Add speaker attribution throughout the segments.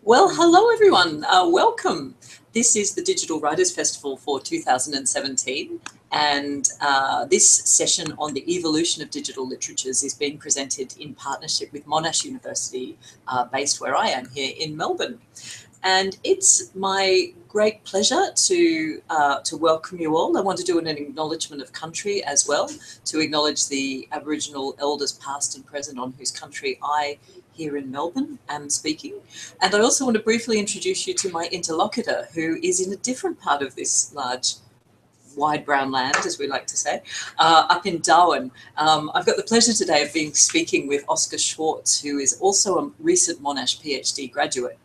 Speaker 1: Well, hello everyone, welcome. This is the Digital Writers Festival for 2017, and this session on the evolution of digital literatures is being presented in partnership with Monash University, based where I am here in Melbourne. And it's my great pleasure to welcome you all. I want to do an acknowledgement of country as well, to acknowledge the Aboriginal elders past and present on whose country I here in Melbourne am speaking. And I also want to briefly introduce you to my interlocutor, who is in a different part of this large, wide brown land, as we like to say, up in Darwin. I've got the pleasure today of being speaking with Oscar Shwartz, who is also a recent Monash PhD graduate.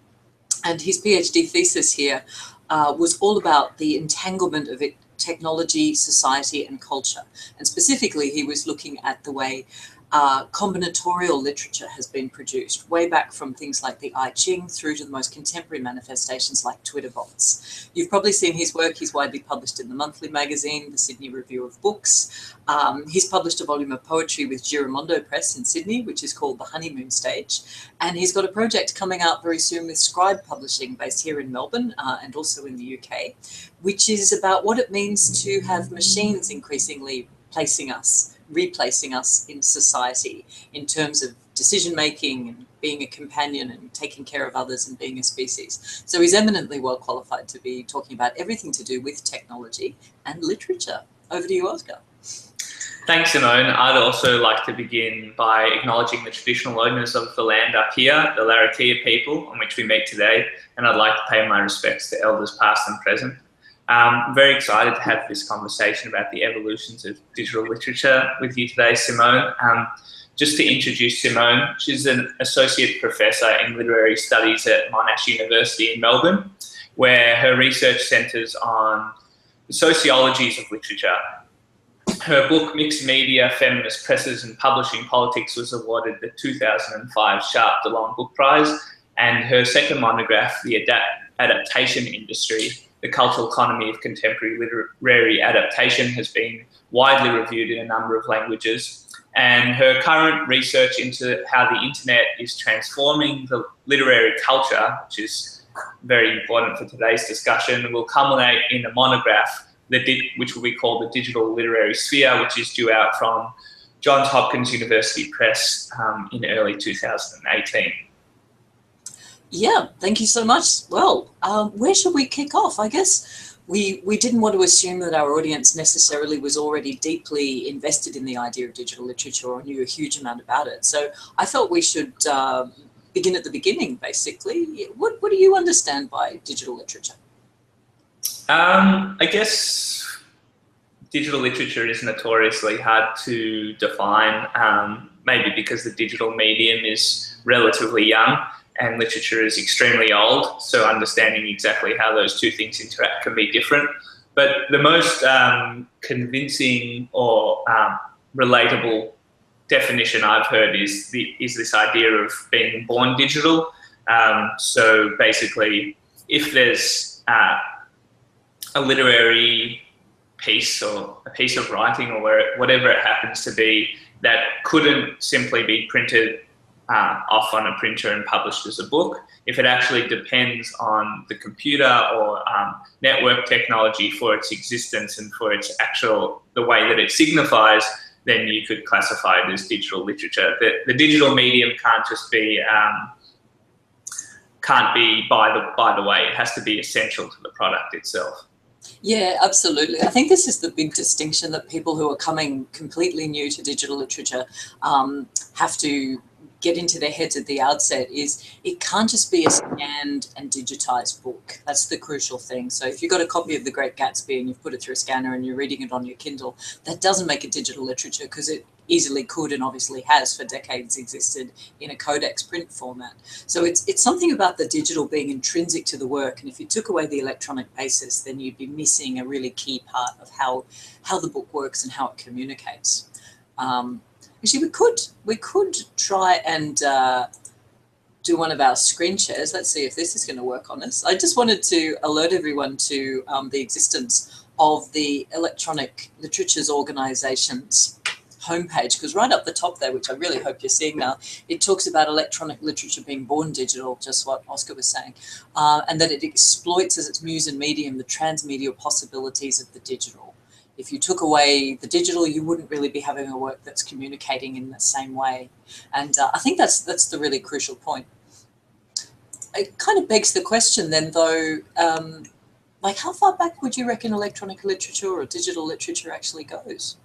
Speaker 1: And his PhD thesis here was all about the entanglement of technology, society, and culture. And specifically, he was looking at the way combinatorial literature has been produced, way back from things like the I Ching through to the most contemporary manifestations like Twitter bots. You've probably seen his work. He's widely published in the monthly magazine, the Sydney Review of Books. He's published a volume of poetry with Giramondo Press in Sydney, which is called The Honeymoon Stage. And he's got a project coming out very soon with Scribe Publishing, based here in Melbourne and also in the UK, which is about what it means to have machines increasingly replacing us in society in terms of decision making and being a companion and taking care of others and being a species. So he's eminently well qualified to be talking about everything to do with technology and literature. Over to you, Oscar.
Speaker 2: Thanks, Simone. I'd also like to begin by acknowledging the traditional owners of the land up here, the Larrakia people on which we meet today, and I'd like to pay my respects to elders past and present. I'm very excited to have this conversation about the evolutions of digital literature with you today, Simone. Just to introduce Simone, she's an associate professor in literary studies at Monash University in Melbourne, where her research centres on the sociologies of literature. Her book, Mixed Media, Feminist Presses and Publishing Politics, was awarded the 2005 Sharp DeLong Book Prize, and her second monograph, The Adaptation Industry, The Cultural Economy of Contemporary Literary Adaptation, has been widely reviewed in a number of languages. And her current research into how the internet is transforming the literary culture, which is very important for today's discussion, will culminate in a monograph which will be called The Digital Literary Sphere, which is due out from Johns Hopkins University Press in early 2018.
Speaker 1: Yeah, thank you so much. Well, where should we kick off? I guess we didn't want to assume that our audience necessarily was already deeply invested in the idea of digital literature or knew a huge amount about it. So I felt we should begin at the beginning, basically. What do you understand by digital literature?
Speaker 2: I guess digital literature is notoriously hard to define, maybe because the digital medium is relatively young and literature is extremely old, so understanding exactly how those two things interact can be different. But the most convincing or relatable definition I've heard is this idea of being born digital. So basically, if there's a literary piece or a piece of writing or whatever it happens to be that couldn't simply be printed off on a printer and published as a book, if it actually depends on the computer or network technology for its existence and for its the way that it signifies, then you could classify it as digital literature. The digital medium can't just be by the way. It has to be essential to the product itself.
Speaker 1: Yeah, absolutely. I think this is the big distinction that people who are coming completely new to digital literature have to get into their heads at the outset, is it can't just be a scanned and digitized book. That's the crucial thing. So if you've got a copy of The Great Gatsby and you've put it through a scanner and you're reading it on your Kindle, that doesn't make it digital literature, because it easily could and obviously has for decades existed in a codex print format. So it's something about the digital being intrinsic to the work, and if you took away the electronic basis, then you'd be missing a really key part of how the book works and how it communicates. Actually, we could try and do one of our screen shares. Let's see if this is going to work on us. I just wanted to alert everyone to the existence of the electronic literatures organisations homepage, because right up the top there, which I really hope you're seeing now, it talks about electronic literature being born digital, just what Oscar was saying, and that it exploits as its muse and medium the transmedial possibilities of the digital. If you took away the digital, you wouldn't really be having a work that's communicating in the same way. And I think that's the really crucial point. It kind of begs the question then, though, like how far back would you reckon electronic literature or digital literature actually goes?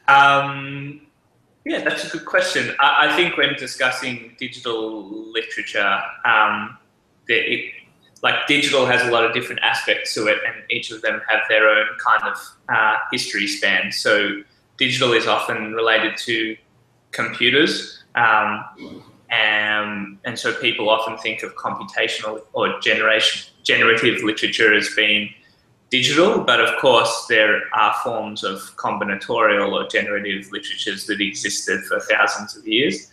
Speaker 2: Yeah, that's a good question. I think when discussing digital literature, like digital has a lot of different aspects to it, and each of them have their own kind of history span. So digital is often related to computers, and so people often think of computational or generative literature as being digital, but of course there are forms of combinatorial or generative literatures that existed for thousands of years.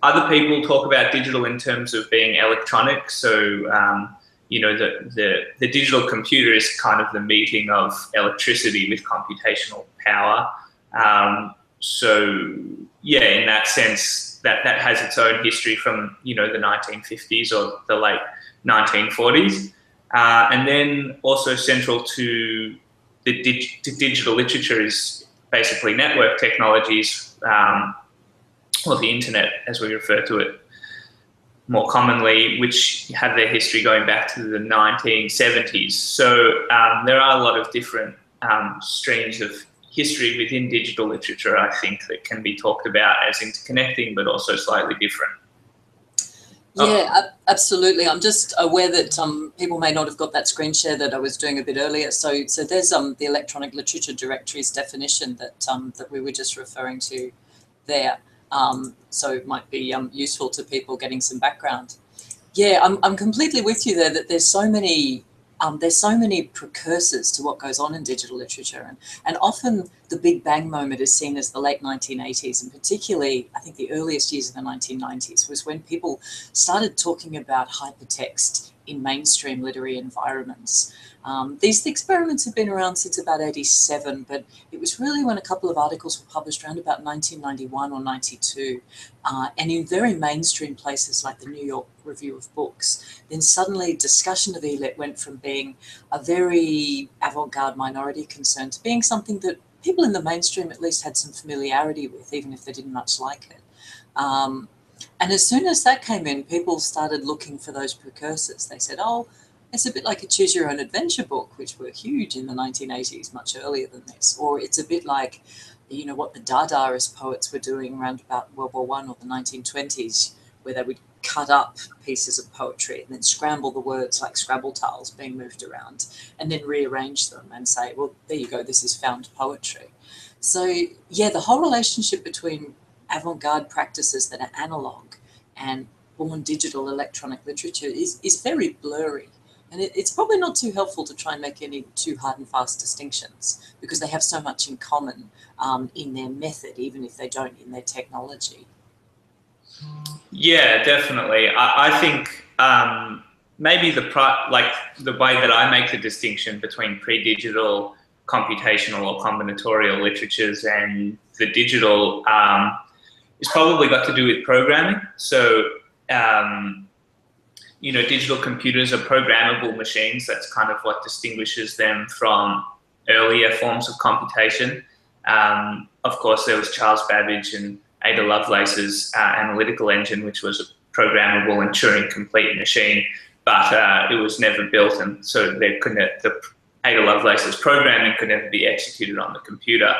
Speaker 2: Other people talk about digital in terms of being electronic. So, you know, the digital computer is kind of the meeting of electricity with computational power. So, yeah, in that sense, that has its own history from, you know, the 1950s or the late 1940s. And then also central to the digital literature is basically network technologies, or the internet, as we refer to it more commonly, which have their history going back to the 1970s. So there are a lot of different streams of history within digital literature, I think, that can be talked about as interconnecting, but also slightly different.
Speaker 1: Yeah, absolutely. I'm just aware that people may not have got that screen share that I was doing a bit earlier. So there's the electronic literature directories definition that that we were just referring to there. So it might be useful to people getting some background. Yeah, I'm completely with you there that there's so many precursors to what goes on in digital literature, and often the big bang moment is seen as the late 1980s, and particularly I think the earliest years of the 1990s was when people started talking about hypertext in mainstream literary environments. These experiments have been around since about 87, but it was really when a couple of articles were published around about 1991 or 92, and in very mainstream places like the New York Review of Books, then suddenly discussion of ELIT went from being a very avant-garde minority concern to being something that people in the mainstream at least had some familiarity with, even if they didn't much like it. And as soon as that came in, people started looking for those precursors. They said, oh, it's a bit like a choose your own adventure book, which were huge in the 1980s, much earlier than this. Or it's a bit like, you know, what the Dadaist poets were doing around about World War I or the 1920s, where they would cut up pieces of poetry and then scramble the words like Scrabble tiles being moved around and then rearrange them and say, well, there you go, this is found poetry. So, yeah, the whole relationship between avant-garde practices that are analog and born digital electronic literature is very blurry. And it's probably not too helpful to try and make any too hard and fast distinctions because they have so much in common in their method, even if they don't in their technology.
Speaker 2: Yeah, definitely. I think maybe the way that I make the distinction between pre-digital, computational or combinatorial literatures and the digital is probably got to do with programming. So, you know, digital computers are programmable machines. That's kind of what distinguishes them from earlier forms of computation. Of course, there was Charles Babbage and Ada Lovelace's analytical engine, which was a programmable and Turing-complete machine, but it was never built, and so they couldn't. Ada Lovelace's programming could never be executed on the computer.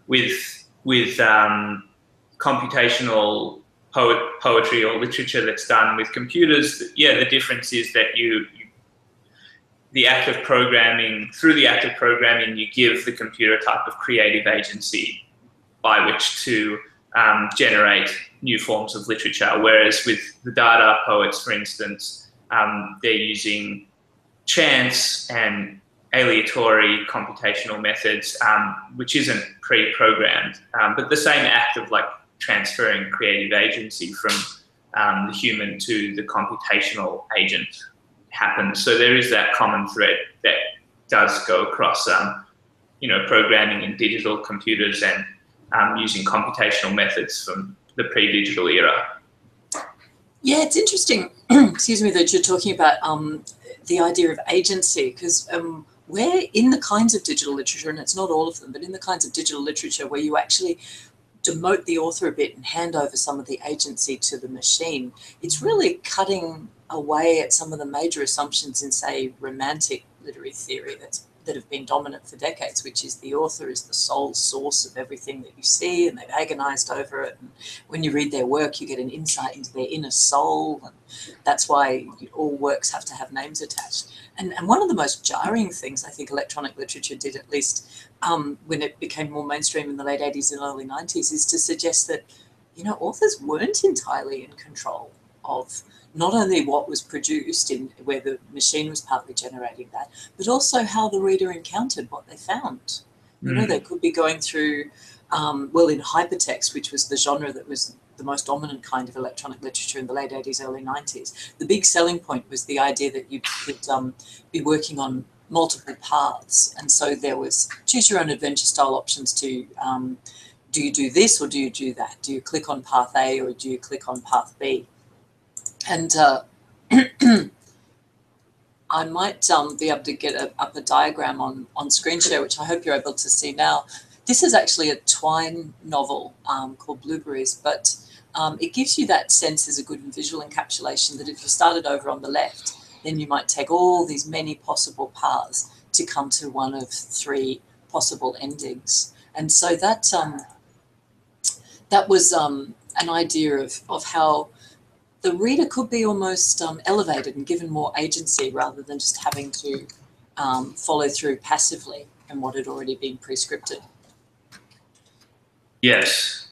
Speaker 2: With computational poetry or literature that's done with computers, yeah, the difference is that the act of programming, through the act of programming, you give the computer a type of creative agency by which to generate new forms of literature. Whereas with the Dada poets, for instance, they're using chance and aleatory computational methods, which isn't pre-programmed, but the same act of like transferring creative agency from the human to the computational agent happens. So there is that common thread that does go across programming in digital computers and using computational methods from the pre-digital era.
Speaker 1: Yeah, it's interesting, excuse me, that you're talking about the idea of agency, because where in the kinds of digital literature, and it's not all of them, but in the kinds of digital literature where you actually demote the author a bit and hand over some of the agency to the machine, it's really cutting away at some of the major assumptions in, say, romantic literary theory that have been dominant for decades, which is the author is the sole source of everything that you see, and they've agonized over it. And when you read their work, you get an insight into their inner soul, and that's why all works have to have names attached. And one of the most jarring things I think electronic literature did, at least when it became more mainstream in the late 80s and early 90s, is to suggest that, authors weren't entirely in control of not only what was produced in where the machine was partly generating that, but also how the reader encountered what they found. They could be going through, in hypertext, which was the genre that was the most dominant kind of electronic literature in the late 80s, early 90s. The big selling point was the idea that you could be working on multiple paths. And so there was choose your own adventure style options to, do you do this or do you do that? Do you click on path A or do you click on path B? And I might be able to get up a diagram on screen share, which I hope you're able to see now. This is actually a Twine novel called Blueberries, but it gives you that sense as a good visual encapsulation that if you started over on the left, then you might take all these many possible paths to come to one of 3 possible endings. And so that was an idea of how the reader could be almost elevated and given more agency rather than just having to follow through passively in what had already been pre-scripted.
Speaker 2: Yes.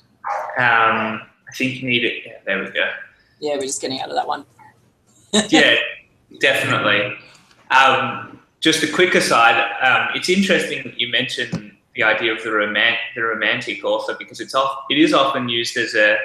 Speaker 2: I think you need it. Yeah, there we go.
Speaker 1: Yeah, we're just getting out of that one.
Speaker 2: Yeah, definitely. Just a quick aside, it's interesting that you mentioned the idea of the romantic author, because it is often used as a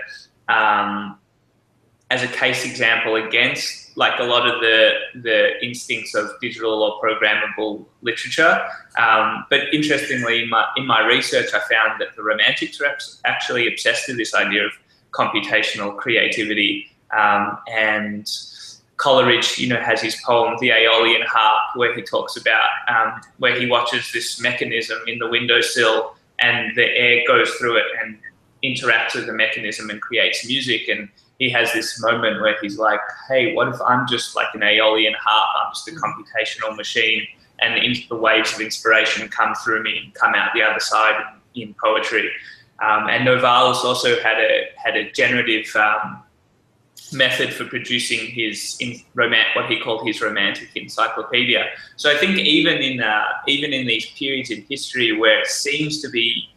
Speaker 2: case example against like a lot of the instincts of digital or programmable literature. But interestingly, in my research, I found that the Romantics were actually obsessed with this idea of computational creativity. And Coleridge, has his poem, The Aeolian Harp, where he talks about, where he watches this mechanism in the windowsill and the air goes through it and interacts with the mechanism and creates music. And he has this moment where he's like, hey, what if I'm just like an Aeolian harp? I'm just a computational machine, and the waves of inspiration come through me and come out the other side in poetry. And Novalis also had a generative method for producing what he called his romantic encyclopedia. So I think even in these periods in history where it seems to be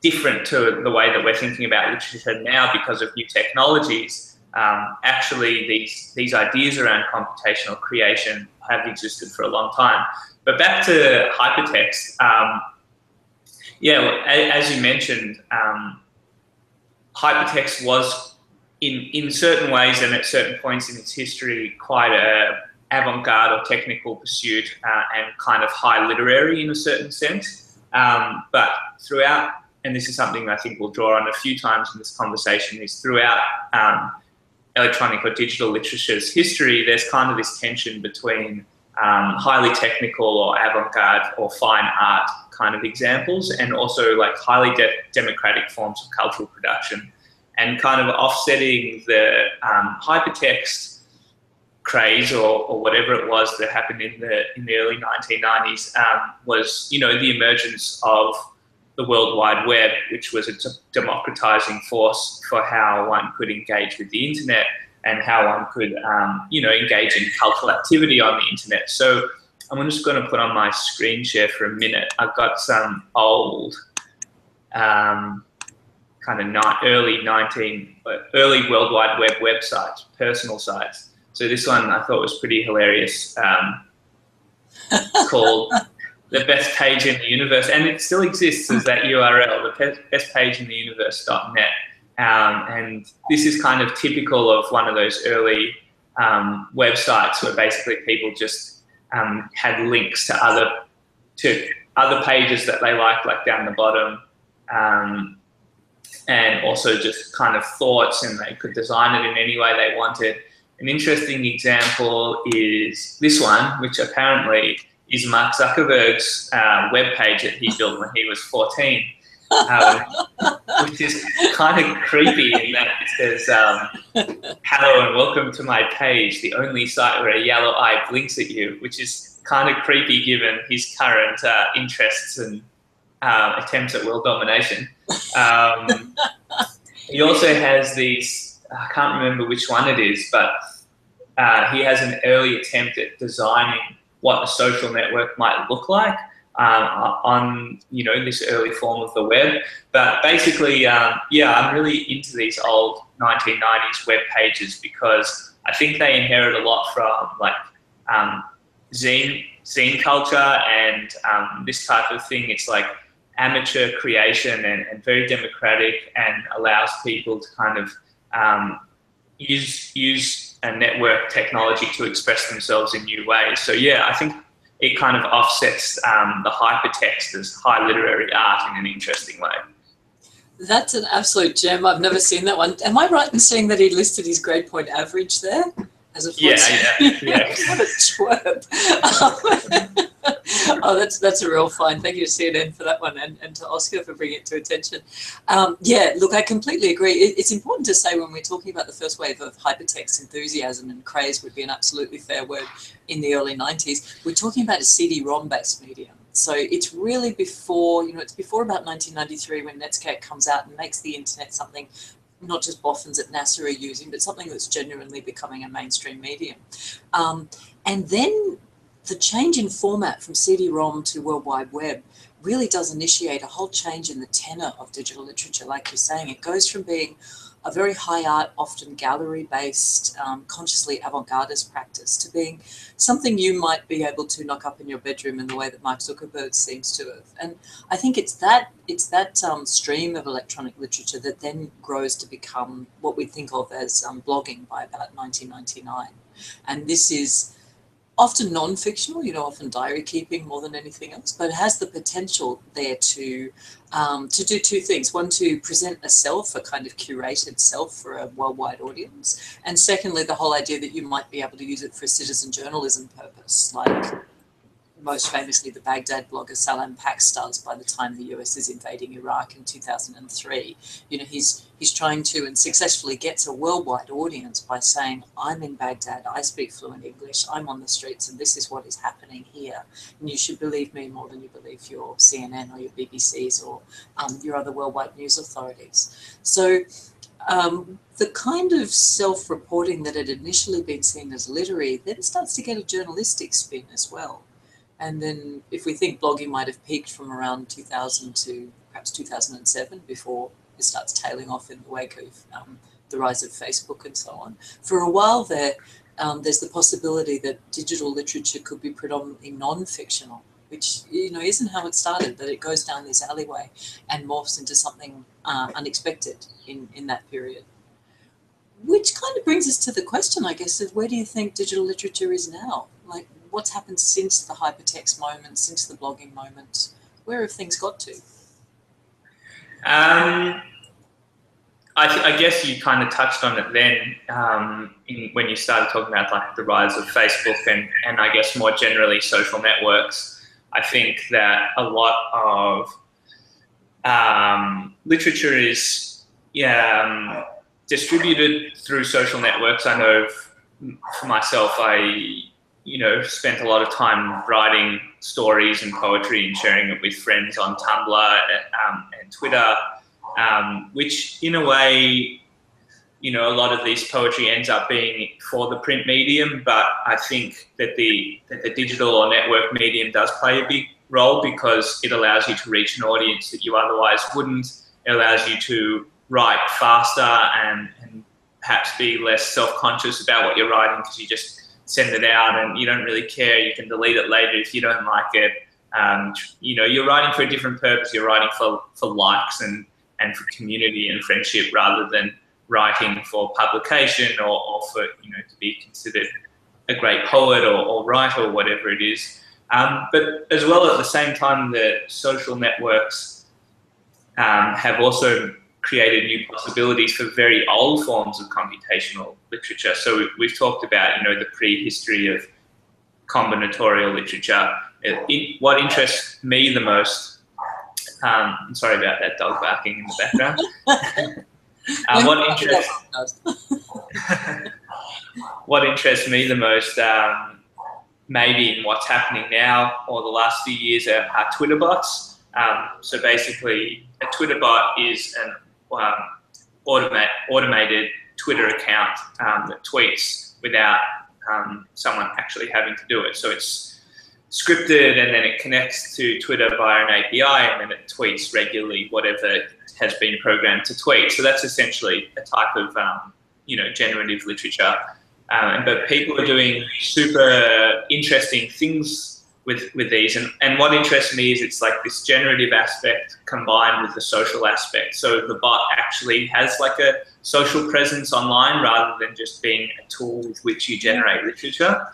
Speaker 2: different to the way that we're thinking about literature now because of new technologies, actually these ideas around computational creation have existed for a long time. But back to hypertext, as you mentioned, hypertext was in certain ways and at certain points in its history quite a avant-garde or technical pursuit and kind of high literary in a certain sense. But throughout, and this is something I think we'll draw on a few times in this conversation, is throughout electronic or digital literature's history, there's kind of this tension between highly technical or avant-garde or fine art kind of examples and also like highly democratic forms of cultural production, and kind of offsetting the hypertext craze or whatever it was that happened in the early 1990s was, the emergence of the World Wide Web, which was a democratizing force for how one could engage with the internet and how one could, engage in cultural activity on the internet. So I'm just going to put on my screen share for a minute. I've got some old, early World Wide Web websites, personal sites. So this one I thought was pretty hilarious. It's called The Best Page in the Universe, and it still exists as that URL, the best page in the universe.net. And this is kind of typical of one of those early websites where basically people just had links to other pages that they like down the bottom, and also just kind of thoughts, and they could design it in any way they wanted. An interesting example is this one, which apparently is Mark Zuckerberg's web page that he built when he was 14, which is kind of creepy in that it says, "Hello and welcome to my page, the only site where a yellow eye blinks at you," which is kind of creepy given his current interests and attempts at world domination. He also has these, I can't remember which one it is, but he has an early attempt at designing what a social network might look like on, this early form of the web. But basically, yeah, I'm really into these old 1990s web pages because I think they inherit a lot from zine culture and this type of thing. It's like amateur creation and very democratic, and allows people to kind of use a network technology to express themselves in new ways. So yeah, I think it kind of offsets the hypertext as high literary art in an interesting way.
Speaker 1: That's an absolute gem. I've never seen that one. Am I right in saying that he listed his grade point average there as a 14?
Speaker 2: Yeah.
Speaker 1: What a twerp. Oh, that's a real find. Thank you to CNN for that one, and to Oscar for bringing it to attention. Yeah, look, I completely agree. It's important to say when we're talking about the first wave of hypertext enthusiasm, and craze would be an absolutely fair word, in the early 90s, we're talking about a CD-ROM based medium. So it's really before, it's before about 1993 when Netscape comes out and makes the internet something not just boffins at NASA are using, but something that's genuinely becoming a mainstream medium. And then the change in format from CD-ROM to World Wide Web really does initiate a whole change in the tenor of digital literature. Like you're saying, it goes from being a very high art, often gallery-based, consciously avant-gardist practice to being something you might be able to knock up in your bedroom in the way that Mark Zuckerberg seems to have. And I think it's that stream of electronic literature that then grows to become what we think of as blogging by about 1999. And this is often non-fictional, often diary keeping more than anything else, but it has the potential there to do two things. One, to present a self, a kind of curated self for a worldwide audience. And secondly, the whole idea that you might be able to use it for a citizen journalism purpose, like most famously the Baghdad blogger Salam Pax does by the time the US is invading Iraq in 2003. He's trying to, and successfully gets, a worldwide audience by saying, I'm in Baghdad, I speak fluent English, I'm on the streets, and this is what is happening here. And you should believe me more than you believe your CNN or your BBCs or your other worldwide news authorities. So the kind of self-reporting that had initially been seen as literary then starts to get a journalistic spin as well. And then if we think blogging might have peaked from around 2000 to perhaps 2007 before it starts tailing off in the wake of the rise of Facebook and so on. For a while there's the possibility that digital literature could be predominantly non-fictional, which isn't how it started, that it goes down this alleyway and morphs into something unexpected in that period. Which kind of brings us to the question, I guess, of where do you think digital literature is now? Like, what's happened since the hypertext moment, since the blogging moment? Where have things got to?
Speaker 2: I guess you kind of touched on it then when you started talking about like the rise of Facebook and I guess more generally social networks. I think that a lot of literature is distributed through social networks. I know for myself, I spent a lot of time writing stories and poetry and sharing it with friends on Tumblr and Twitter, which in a way, a lot of these poetry ends up being for the print medium, but I think that the digital or network medium does play a big role because it allows you to reach an audience that you otherwise wouldn't. It allows you to write faster and perhaps be less self-conscious about what you're writing because you just send it out and you don't really care. You can delete it later if you don't like it. You're writing for a different purpose. You're writing for likes and for community and friendship rather than writing for publication or for, to be considered a great poet or writer or whatever it is. But as well, at the same time, the social networks have also created new possibilities for very old forms of computational literature. So we've talked about, the prehistory of combinatorial literature. What interests me the most, I'm sorry about that dog barking in the background. What interests me the most, maybe in what's happening now or the last few years, are Twitter bots. So basically, a Twitter bot is an automated Twitter account that tweets without someone actually having to do it. So it's scripted, and then it connects to Twitter via an API, and then it tweets regularly whatever has been programmed to tweet. So that's essentially a type of generative literature. But people are doing super interesting things with these. And what interests me is it's like this generative aspect combined with the social aspect. So the bot actually has like a social presence online rather than just being a tool with which you generate literature.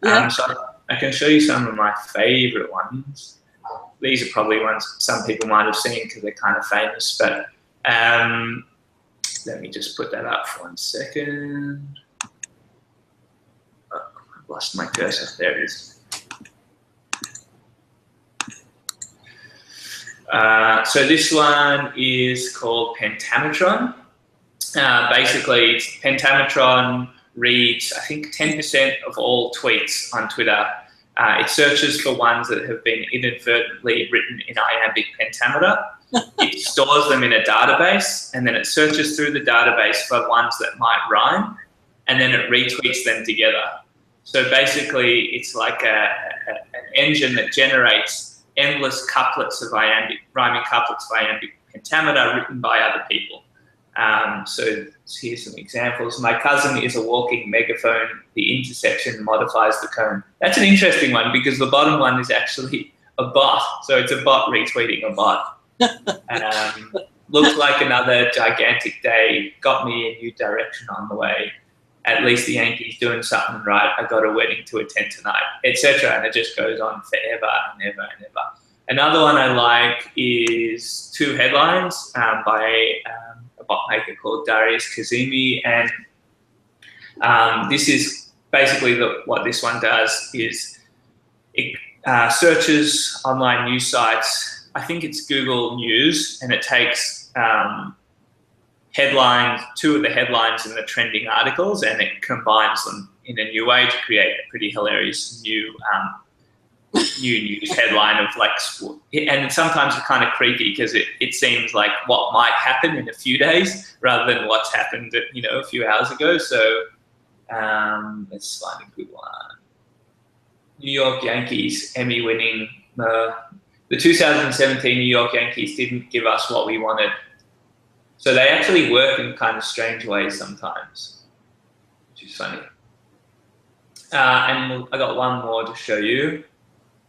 Speaker 1: Yeah.
Speaker 2: So I can show you some of my favorite ones. These are probably ones some people might have seen because they're kind of famous, but let me just put that up for 1 second. Oh, I've lost my cursor. There it is. So this one is called Pentametron. Basically, Pentametron reads, I think, 10% of all tweets on Twitter. It searches for ones that have been inadvertently written in iambic pentameter. It stores them in a database, and then it searches through the database for ones that might rhyme, and then it retweets them together. So basically, it's like an engine that generates endless couplets of rhyming couplets of iambic pentameter written by other people. So here's some examples. My cousin is a walking megaphone. The intersection modifies the cone. That's an interesting one because the bottom one is actually a bot. So it's a bot retweeting a bot. Looks like another gigantic day. Got me a new direction on the way. At least the Yankees doing something right. I got a wedding to attend tonight, etc. And it just goes on forever and ever and ever. Another one I like is two headlines by a bot maker called Darius Kazemi, and this is basically what this one does is it searches online news sites. I think it's Google News, and it takes headlines, two of the headlines in the trending articles, and it combines them in a new way to create a pretty hilarious new news headline of like, and sometimes it's kind of creepy because it seems like what might happen in a few days rather than what's happened a few hours ago. So let's find a good one. New York Yankees Emmy winning. The 2017 New York Yankees didn't give us what we wanted. So they actually work in kind of strange ways sometimes, which is funny. And I got one more to show you.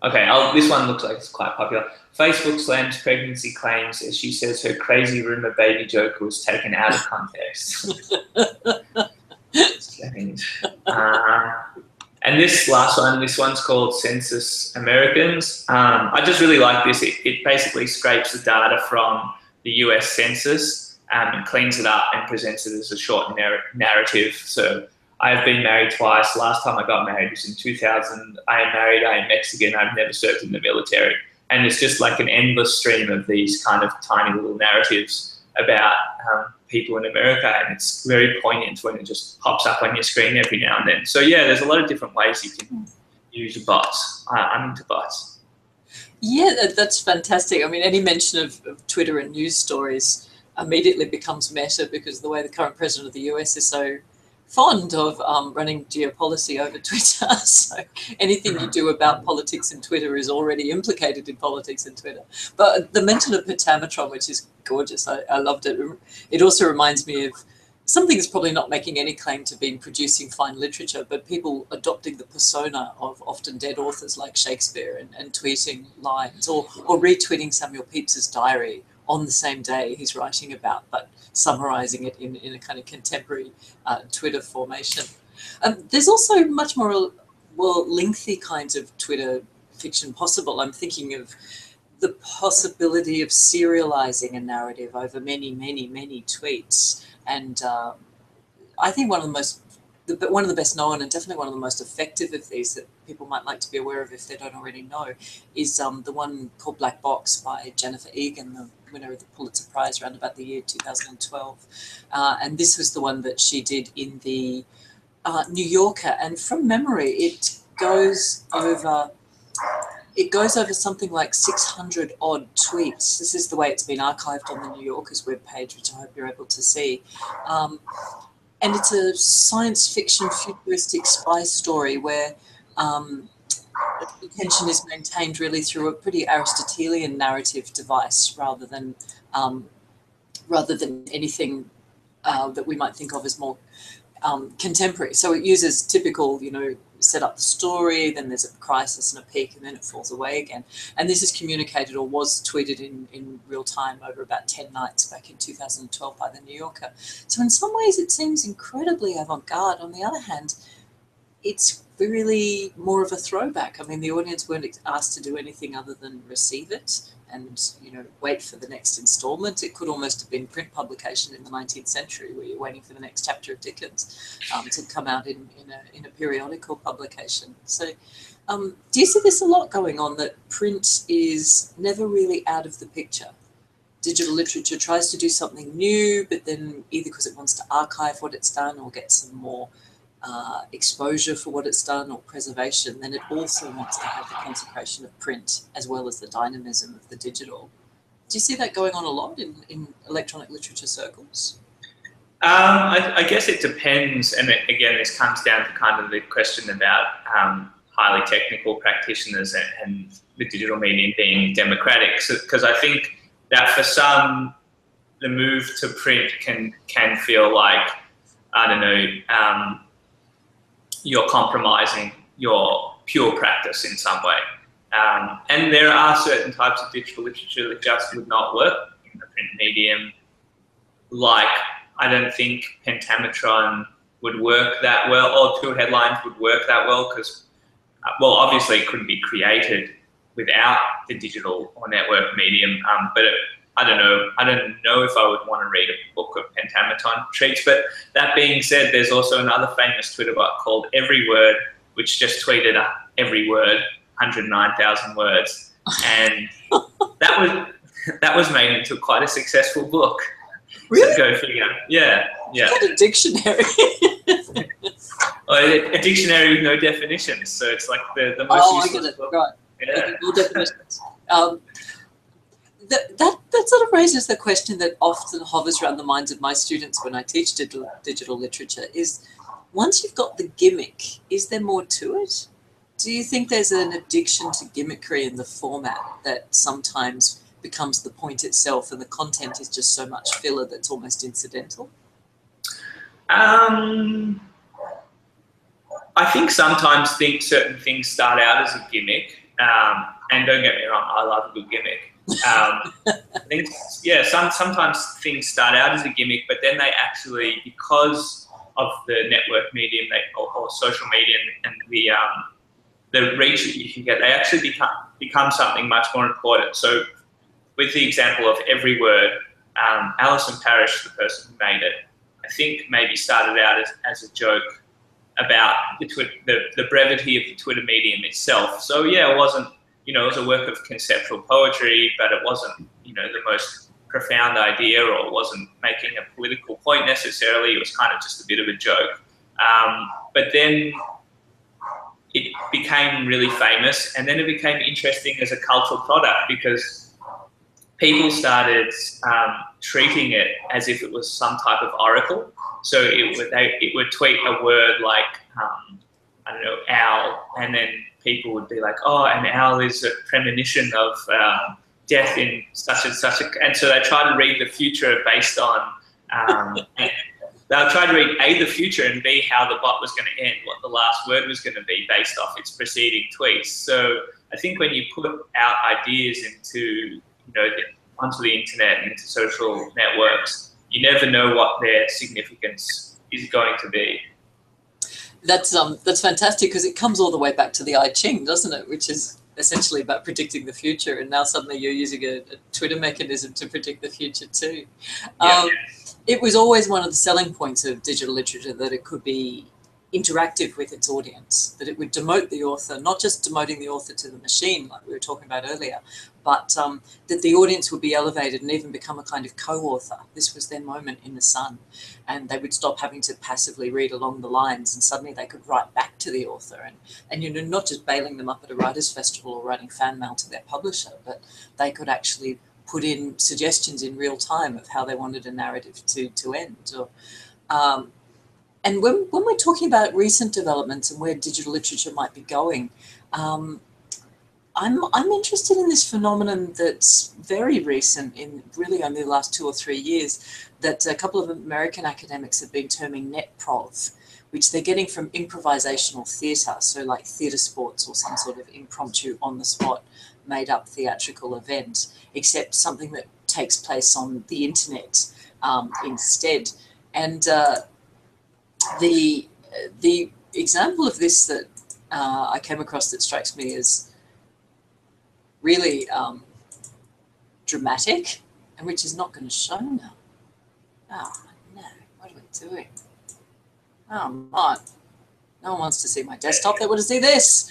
Speaker 2: Okay, this one looks like it's quite popular. Facebook slams pregnancy claims as she says her crazy rumor baby joke was taken out of context. And this last one, this one's called Census Americans. I just really like this. It basically scrapes the data from the US Census and cleans it up and presents it as a short narrative. So I've been married twice. Last time I got married was in 2000. I am married, I am Mexican, I've never served in the military. And it's just like an endless stream of these kind of tiny little narratives about people in America, and it's very poignant when it just pops up on your screen every now and then. So yeah, there's a lot of different ways you can use bots. I'm into bots.
Speaker 1: Yeah, that's fantastic. I mean, any mention of Twitter and news stories immediately becomes meta because the way the current president of the US is so fond of running geopolicy over Twitter. So anything you do about politics in Twitter is already implicated in politics in Twitter. But the mention of Pentametron, which is gorgeous, I loved it. It also reminds me of something that's probably not making any claim to being producing fine literature, but people adopting the persona of often dead authors like Shakespeare and tweeting lines or retweeting Samuel Pepys's diary on the same day he's writing about, but summarizing it in a kind of contemporary Twitter formation. There's also much more lengthy kinds of Twitter fiction possible. I'm thinking of the possibility of serializing a narrative over many, many, many tweets. And I think one of the best known and definitely one of the most effective of these that people might like to be aware of if they don't already know is the one called Black Box by Jennifer Egan, the winner of the Pulitzer Prize around about the year 2012. And this was the one that she did in the New Yorker. And from memory, it goes over something like 600 odd tweets. This is the way it's been archived on the New Yorker's webpage, which I hope you're able to see. And it's a science fiction futuristic spy story where attention is maintained really through a pretty Aristotelian narrative device rather than anything that we might think of as more contemporary. So it uses typical, set up the story, then there's a crisis and a peak, and then it falls away again. And this is communicated or was tweeted in real time over about 10 nights back in 2012 by the New Yorker. So in some ways it seems incredibly avant-garde. On the other hand, it's really more of a throwback. I mean, the audience weren't asked to do anything other than receive it and wait for the next installment. It could almost have been print publication in the 19th century where you're waiting for the next chapter of Dickens to come out in a periodical publication. So do you see this a lot going on, that print is never really out of the picture? Digital literature tries to do something new, but then either because it wants to archive what it's done or get some more exposure for what it's done or preservation, then it also wants to have the consecration of print as well as the dynamism of the digital. Do you see that going on a lot in electronic literature circles?
Speaker 2: I guess it depends, and again, this comes down to kind of the question about highly technical practitioners and the digital medium being democratic. Because I think that for some, the move to print can feel like, I don't know, you're compromising your pure practice in some way. And there are certain types of digital literature that just would not work in the print medium. Like, I don't think pentametron would work that well, or two headlines would work that well, because, well, obviously it couldn't be created without the digital or network medium, but I don't know if I would want to read a book of pentametron treats. But that being said, there's also another famous Twitter bot called Every Word, which just tweeted every word, 109,000 words, and that was made into quite a successful book.
Speaker 1: Really?
Speaker 2: So go figure. Yeah.
Speaker 1: Is that a dictionary?
Speaker 2: Well, a dictionary with no definitions, so it's like the most useless book.
Speaker 1: Right.
Speaker 2: Yeah.
Speaker 1: No definitions. That sort of raises the question that often hovers around the minds of my students when I teach digital literature is, once you've got the gimmick, is there more to it? Do you think there's an addiction to gimmickry in the format that sometimes becomes the point itself and the content is just so much filler that's almost incidental?
Speaker 2: I think sometimes certain things start out as a gimmick, and don't get me wrong, I love a good gimmick. I think, yeah, sometimes things start out as a gimmick, but then they actually, because of the network medium or social media and the reach that you can get, they actually become something much more important. So with the example of Every Word, Alison Parrish, the person who made it, I think maybe started out as a joke about the brevity of the Twitter medium itself. So yeah, it wasn't, it was a work of conceptual poetry, but it wasn't, the most profound idea, or it wasn't making a political point necessarily. It was kind of just a bit of a joke. But then it became really famous, and then it became interesting as a cultural product because people started treating it as if it was some type of oracle. So it would tweet a word like, I don't know, owl, and then people would be like, oh, an owl is a premonition of death in such and such. And so they try to read the future based on, they'll try to read the future and B, how the bot was going to end, what the last word was going to be based off its preceding tweets. So I think when you put out ideas into, onto the internet and into social networks, you never know what their significance is going to be.
Speaker 1: That's fantastic, because it comes all the way back to the I Ching, doesn't it? Which is essentially about predicting the future, and now suddenly you're using a Twitter mechanism to predict the future too.
Speaker 2: Yeah.
Speaker 1: It was always one of the selling points of digital literature that it could be interactive with its audience, that it would demote the author, not just demoting the author to the machine like we were talking about earlier, but that the audience would be elevated and even become a kind of co-author. This was their moment in the sun, and they would stop having to passively read along the lines, and suddenly they could write back to the author, and you know, not just bailing them up at a writers' festival or writing fan mail to their publisher, but they could actually put in suggestions in real time of how they wanted a narrative to end. Or, and when we're talking about recent developments and where digital literature might be going, I'm interested in this phenomenon that's very recent, in really only the last 2 or 3 years, that a couple of American academics have been terming netprov, which they're getting from improvisational theatre, so like theatre sports or some sort of impromptu, on-the-spot, made-up theatrical event, except something that takes place on the internet instead. And the example of this that I came across that strikes me as really dramatic, and which is not going to show now. Oh no, what are we doing? Oh man, no one wants to see my desktop, they want to see this.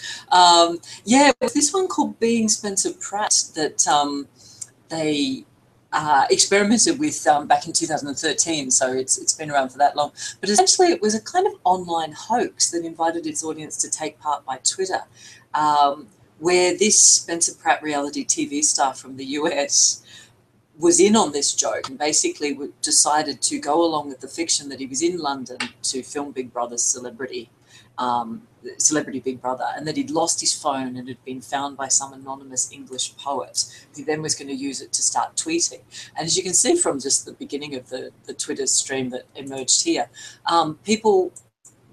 Speaker 1: Yeah, it was this one called Being Spencer Pratt that they experimented with back in 2013, so it's been around for that long. But essentially it was a kind of online hoax that invited its audience to take part by Twitter, where this Spencer Pratt reality TV star from the US was in on this joke and basically decided to go along with the fiction that he was in London to film Big Brother's Celebrity Big Brother, and that he'd lost his phone and had been found by some anonymous English poet who then was going to use it to start tweeting. And as you can see from just the beginning of the Twitter stream that emerged here, people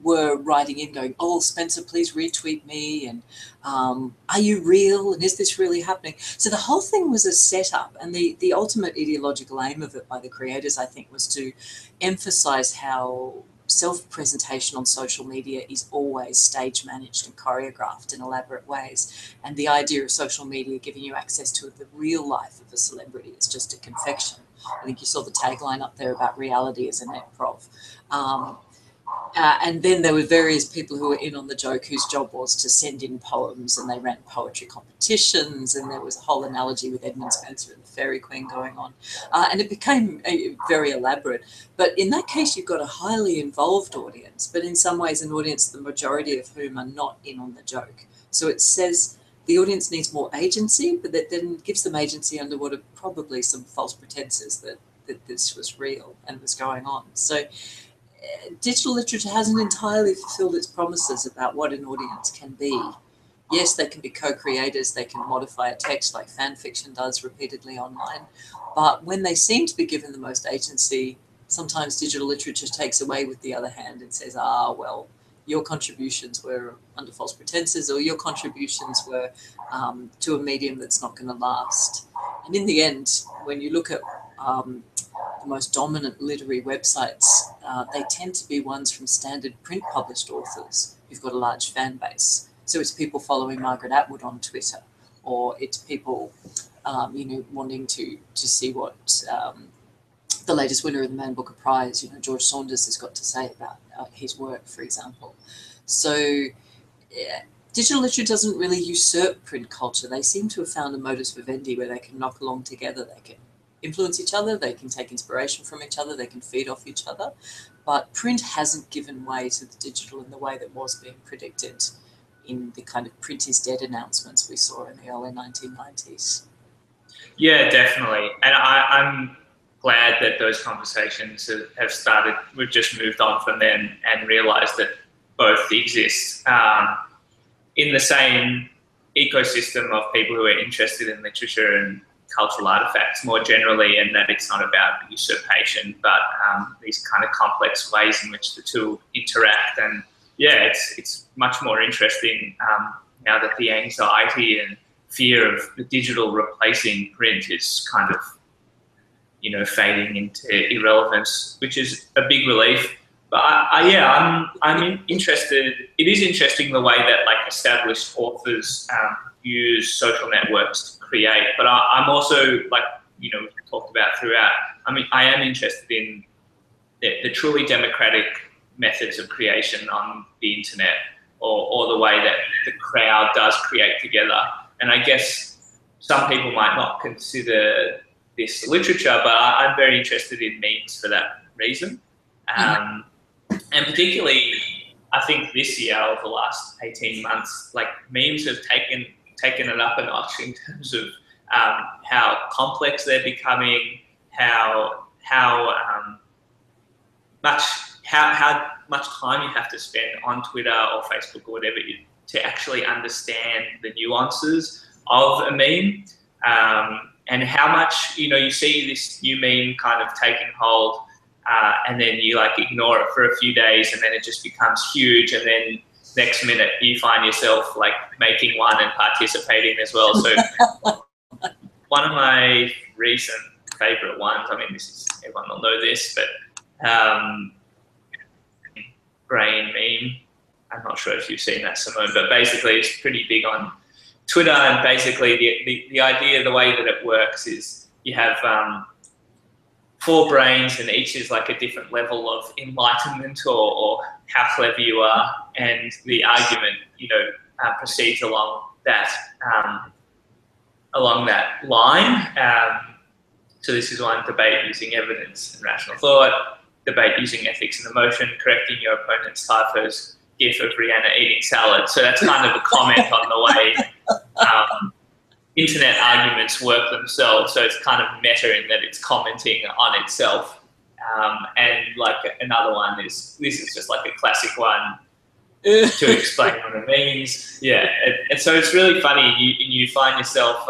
Speaker 1: were writing in going, oh, Spencer, please retweet me, and are you real, and is this really happening? So the whole thing was a setup, and the ultimate ideological aim of it by the creators, I think, was to emphasize how self-presentation on social media is always stage managed and choreographed in elaborate ways, and the idea of social media giving you access to the real life of a celebrity is just a confection. I think you saw the tagline up there about reality as a netprov. And then there were various people who were in on the joke whose job was to send in poems, and they ran poetry competitions, and there was a whole analogy with Edmund Spencer and the Fairy Queen going on. And it became very elaborate. But in that case, you've got a highly involved audience, but in some ways an audience the majority of whom are not in on the joke. So it says the audience needs more agency, but that then gives them agency under what are probably some false pretenses that this was real and was going on. So digital literature hasn't entirely fulfilled its promises about what an audience can be. Yes, they can be co-creators, they can modify a text like fan fiction does repeatedly online, but when they seem to be given the most agency, sometimes digital literature takes away with the other hand and says, well, your contributions were under false pretenses, or your contributions were to a medium that's not going to last. And in the end, when you look at the most dominant literary websites, they tend to be ones from standard print published authors who've got a large fan base. So it's people following Margaret Atwood on Twitter, or it's people wanting to see what the latest winner of the Man Booker Prize, George Saunders, has got to say about his work, for example. So digital literature doesn't really usurp print culture. They seem to have found a modus vivendi where they can knock along together, they can influence each other, they can take inspiration from each other, they can feed off each other. But print hasn't given way to the digital in the way that was being predicted in the kind of print is dead announcements we saw in the early 1990s.
Speaker 2: Yeah, definitely. And I'm glad that those conversations have started. We've just moved on from them and realised that both exist in the same ecosystem of people who are interested in literature and cultural artifacts more generally, and that it's not about usurpation, but these kind of complex ways in which the two interact. And yeah, it's much more interesting now that the anxiety and fear of the digital replacing print is kind of, fading into irrelevance, which is a big relief. But I'm interested. It is interesting the way that like established authors use social networks to create. But I'm also, like, you know, we've talked about throughout, I mean, I am interested in the truly democratic methods of creation on the internet, or the way that the crowd does create together. And I guess some people might not consider this literature, but I'm very interested in memes for that reason. And particularly, I think this year, over the last 18 months, like, memes have taken it up a notch in terms of how complex they're becoming, how much time you have to spend on Twitter or Facebook or whatever to actually understand the nuances of a meme, and how much, you know, you see this new meme kind of taking hold, and then you like ignore it for a few days, and then it just becomes huge, and then next minute you find yourself like making one and participating as well. So one of my recent favorite ones, I mean, this is, everyone will know this, but brain meme. I'm not sure if you've seen that, Simone, but basically it's pretty big on Twitter. And basically the idea, the way that it works is you have 4 brains, and each is like a different level of enlightenment or how clever you are. And the argument, you know, proceeds along that line. So this is one: debate using evidence and rational thought, debate using ethics and emotion, correcting your opponent's typos, gif of Rihanna eating salad. So that's kind of a comment on the way internet arguments work themselves. So it's kind of meta in that it's commenting on itself. And like another one is, this is just like a classic one to explain what it means. Yeah, and so it's really funny. You find yourself,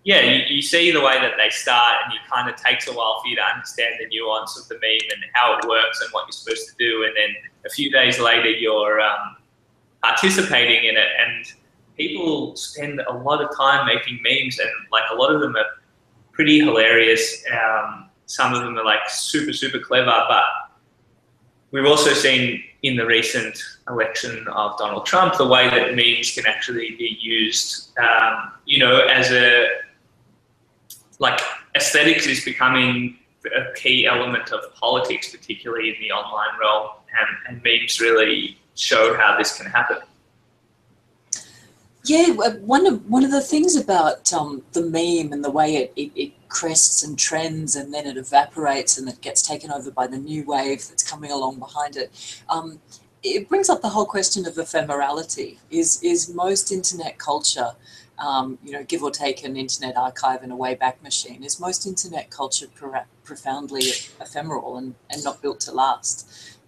Speaker 2: you see the way that they start, and it kind of takes a while for you to understand the nuance of the meme and how it works and what you're supposed to do. And then a few days later, you're participating in it, and people spend a lot of time making memes, and like a lot of them are pretty hilarious. Some of them are like super, super clever, but we've also seen in the recent election of Donald Trump, the way that memes can actually be used, you know, as a, like, aesthetics is becoming a key element of politics, particularly in the online realm, and memes really show how this can happen.
Speaker 1: Yeah, one of the things about the meme and the way it crests and trends, and then it evaporates and it gets taken over by the new wave that's coming along behind it, it brings up the whole question of ephemerality. Is most internet culture, you know, give or take an internet archive and a wayback machine, is most internet culture profoundly ephemeral and not built to last?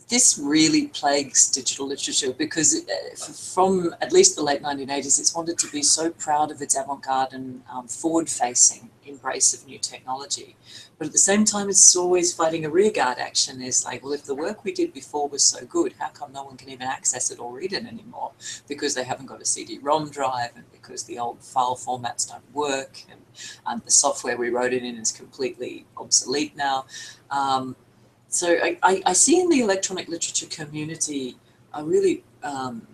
Speaker 1: This really plagues digital literature, because from at least the late 1980s, it's wanted to be so proud of its avant-garde and forward-facing embrace of new technology. But at the same time, it's always fighting a rearguard action. It's like, well, if the work we did before was so good, how come no one can even access it or read it anymore? Because they haven't got a CD-ROM drive, and because the old file formats don't work, and the software we wrote it in is completely obsolete now. So I see in the electronic literature community a really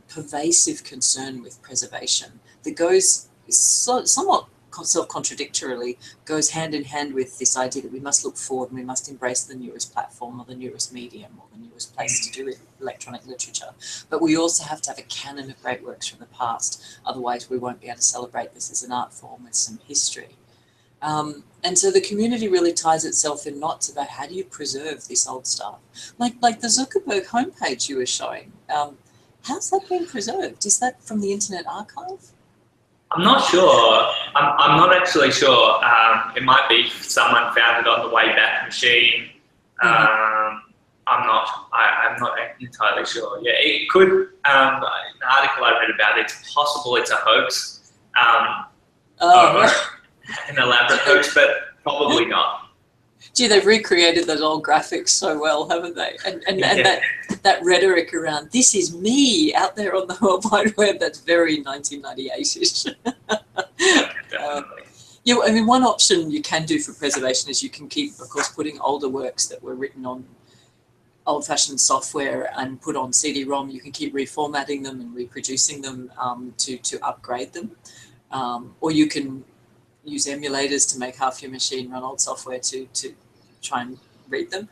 Speaker 1: pervasive concern with preservation that goes somewhat self-contradictorily, goes hand in hand with this idea that we must look forward and we must embrace the newest platform or the newest medium or the newest place to do electronic literature. But we also have to have a canon of great works from the past. Otherwise, we won't be able to celebrate this as an art form with some history. And so the community really ties itself in knots about how do you preserve this old stuff. Like the Zuckerberg homepage you were showing. How's that been preserved? Is that from the Internet Archive?
Speaker 2: I'm not sure. I'm not actually sure. It might be someone found it on the Wayback Machine. I'm not entirely sure. Yeah, it could. An article I read about it, it's possible it's a hoax. An elaborate hoax, but probably not.
Speaker 1: Gee, they've recreated those old graphics so well, haven't they? And that rhetoric around, this is me out there on the World Wide Web, that's very 1998-ish. Yeah, I mean, one option you can do for preservation is you can keep, of course, putting older works that were written on old-fashioned software and put on CD-ROM, you can keep reformatting them and reproducing them to upgrade them. Or you can use emulators to make half your machine run old software to try and read them.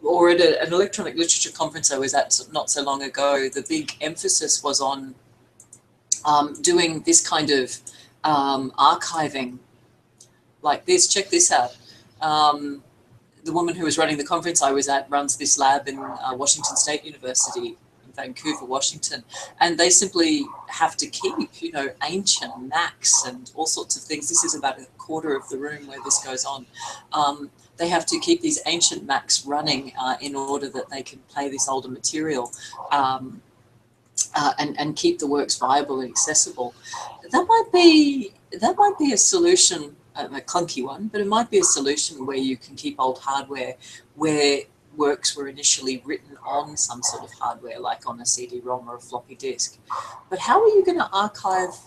Speaker 1: Or at an electronic literature conference I was at not so long ago, the big emphasis was on doing this kind of archiving like this. Check this out. The woman who was running the conference I was at runs this lab in Washington State University in Vancouver, Washington, and they simply have to keep, you know, ancient Macs and all sorts of things. This is about a quarter of the room where this goes on. They have to keep these ancient Macs running in order that they can play this older material and keep the works viable and accessible. That might be a solution. A clunky one, but it might be a solution where you can keep old hardware where works were initially written on some sort of hardware, like on a CD-ROM or a floppy disk. But how are you going to archive,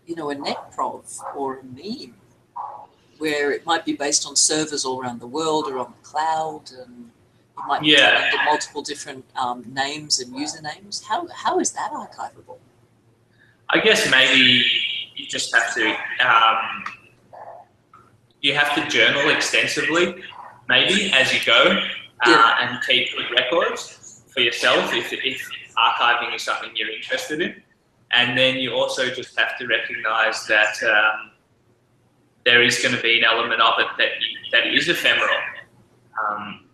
Speaker 1: you know, a netprov or a meme where it might be based on servers all around the world or on the cloud, and it might be under multiple different names and usernames? How is that archivable?
Speaker 2: I guess maybe you just have to journal extensively, maybe, as you go, and keep good records for yourself if archiving is something you're interested in. And then you also just have to recognise that there is going to be an element of it that is ephemeral.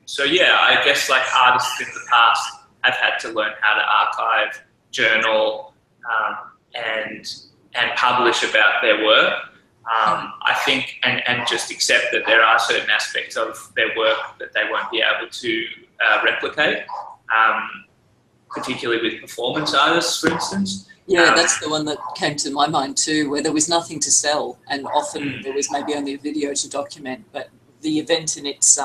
Speaker 2: So yeah, I guess like artists in the past have had to learn how to archive, journal, and publish about their work. I think, and just accept that there are certain aspects of their work that they won't be able to replicate, particularly with performance artists, for instance.
Speaker 1: Yeah, that's the one that came to my mind too, where there was nothing to sell, and often there was maybe only a video to document, but the event in its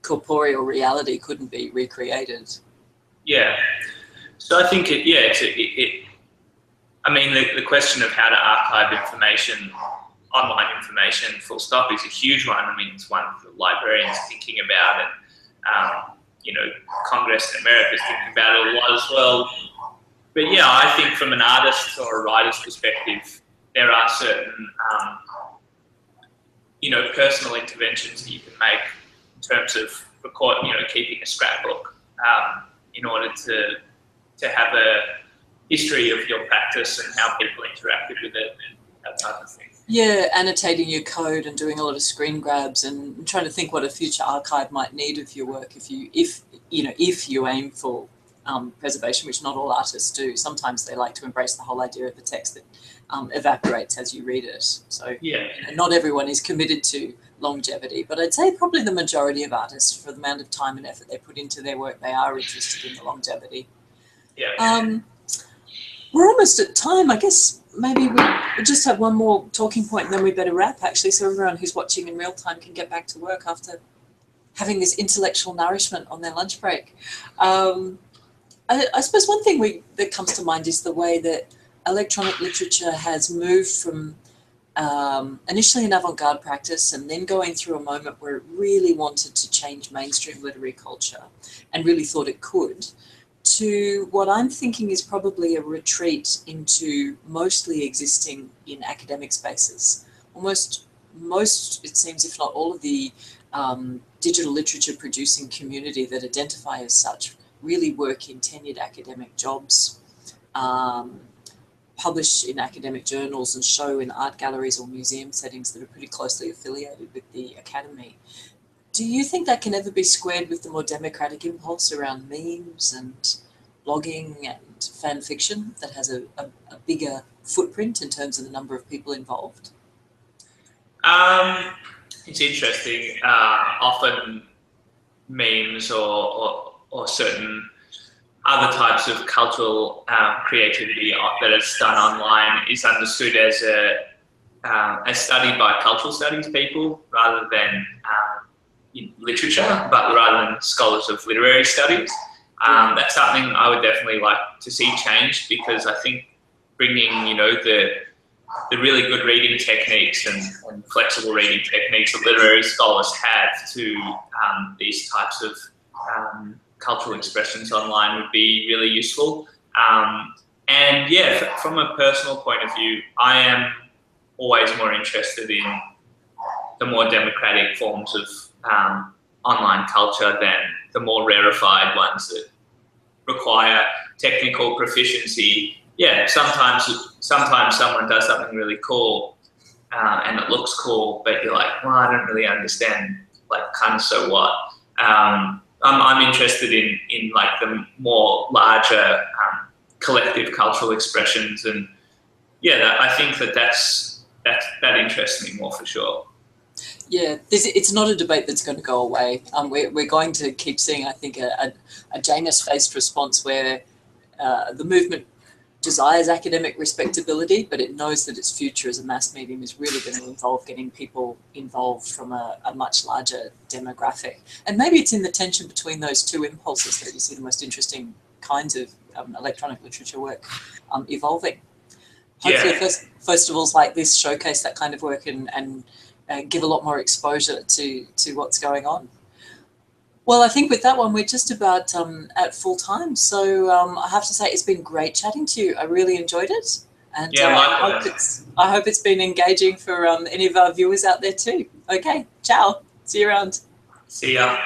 Speaker 1: corporeal reality couldn't be recreated.
Speaker 2: Yeah, so I think I mean, the question of how to archive information, online information, full stop, is a huge one. I mean, it's one that librarians are thinking about, and you know, Congress in America is thinking about it a lot as well. But yeah, I think from an artist or a writer's perspective, there are certain, you know, personal interventions that you can make in terms of keeping a scrapbook in order to have a history of your practice and how people interacted with it and that type of thing.
Speaker 1: Yeah, annotating your code and doing a lot of screen grabs and trying to think what a future archive might need of your work if you aim for preservation, which not all artists do. Sometimes they like to embrace the whole idea of a text that evaporates as you read it. So not everyone is committed to longevity, but I'd say probably the majority of artists, for the amount of time and effort they put into their work, they are interested in the longevity.
Speaker 2: Yeah.
Speaker 1: We're almost at time. I guess maybe we'll just have one more talking point and then we better wrap, actually, so everyone who's watching in real time can get back to work after having this intellectual nourishment on their lunch break. I suppose one thing that comes to mind is the way that electronic literature has moved from initially an avant-garde practice and then going through a moment where it really wanted to change mainstream literary culture and really thought it could, to what I'm thinking is probably a retreat into mostly existing in academic spaces. Almost most, it seems, if not all of the digital literature producing community that identify as such really work in tenured academic jobs, publish in academic journals and show in art galleries or museum settings that are pretty closely affiliated with the academy. Do you think that can ever be squared with the more democratic impulse around memes and blogging and fan fiction that has a bigger footprint in terms of the number of people involved?
Speaker 2: It's interesting. Often memes or certain other types of cultural creativity that is done online is understood as studied by cultural studies people rather than in literature, but rather than scholars of literary studies. That's something I would definitely like to see changed, because I think bringing, the really good reading techniques and flexible reading techniques that literary scholars have to these types of cultural expressions online would be really useful. And yeah, from a personal point of view, I am always more interested in the more democratic forms of online culture than the more rarefied ones that require technical proficiency. Yeah, sometimes someone does something really cool and it looks cool, but you're like, well, I don't really understand, like, kind of, so what? I'm interested in like the more larger collective cultural expressions, and yeah, I think that interests me more for sure.
Speaker 1: Yeah, it's not a debate that's going to go away. We're going to keep seeing, I think, a Janus-faced response where the movement desires academic respectability, but it knows that its future as a mass medium is really going to involve getting people involved from a much larger demographic. And maybe it's in the tension between those two impulses that you see the most interesting kinds of electronic literature work evolving. Hopefully, festivals like this showcase that kind of work and give a lot more exposure to what's going on. Well, I think with that one, we're just about at full time. So I have to say it's been great chatting to you. I really enjoyed it. And
Speaker 2: Yeah, likewise.
Speaker 1: I hope it's been engaging for any of our viewers out there too. Okay, ciao. See you around.
Speaker 2: See ya.